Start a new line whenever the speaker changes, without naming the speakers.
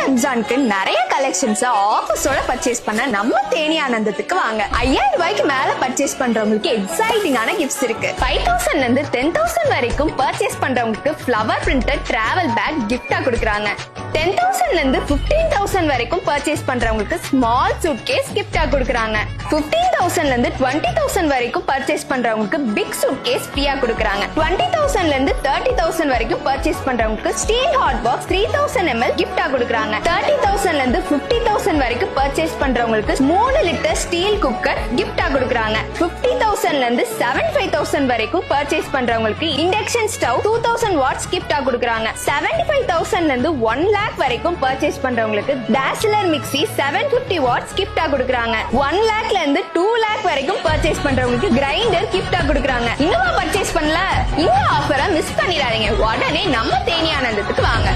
ரம்ஜானுக்கு நிறைய collections ஆஃபர்ஸோட purchase பண்ண நம்ம தேனி ஆனந்தத்துக்கு வாங்க. 5000 ரூபாய்க்கு மேல பர்ச்சேஸ் பண்றவங்களுக்கு எக்ஸைட்டிங்கான கிஃப்ட்ஸ் இருக்கு. 5000 இருந்து 10,000 வரைக்கும் பர்ச்சேஸ் பண்றவங்களுக்கு ஃபிளவர் பிரிண்டட் டிராவல் பேக் கிஃப்டா கொடுக்கறாங்க. 10,000 இருந்து 15,000 வரைக்கும் பர்ச்சேஸ் பண்றவங்களுக்கு ஸ்மால் சூட்கேஸ் கிஃப்டா கொடுக்கறாங்க. 15,000 இருந்து 20,000 வரைக்கும் பர்ச்சேஸ் பண்றவங்களுக்கு பிக் சூட்கேஸ் ஃப்ரீயா கொடுக்கறாங்க. 20,000 இருந்து 30,000 வரைக்கும் பர்ச்சேஸ் பண்றவங்களுக்கு ஸ்டீல் ஹாட் பாக்ஸ் 3000 ml கிஃப்டா கொடுக்கறாங்க. 30,000 இருந்து 50,000 வரைக்கும் பர்ச்சேஸ் பண்றவங்களுக்கு 3 லிட்டர் ஸ்டீல் குக்கர் கிஃப்டா கொடுக்கறாங்க. 50,000 இருந்து 75,000 வரைக்கும் பர்ச்சேஸ் பண்றவங்களுக்கு இண்டக்ஷன் ஸ்டவ் 2000 வாட்ஸ் கிஃப்டா கொடுக்கறாங்க. 75,000 இருந்து 1 lakh வரைக்கும் பர்ச்சேஸ் பண்றவங்களுக்கு டாஸ்லர் மிக்ஸி 750 வாட்ஸ் கிஃப்டா கொடுக்கறாங்க. 1 lakhல இருந்து 2 lakh வரைக்கும் பர்ச்சேஸ் பண்றவங்களுக்கு கிரைண்டர் கிஃப்டா கொடுக்கறாங்க. இன்னும் பர்ச்சேஸ் பண்ணல, இந்த ஆஃபரை மிஸ் பண்ணிடாதீங்க. உடனே நம்ம தேனி ஆனந்தத்துக்கு வாங்க.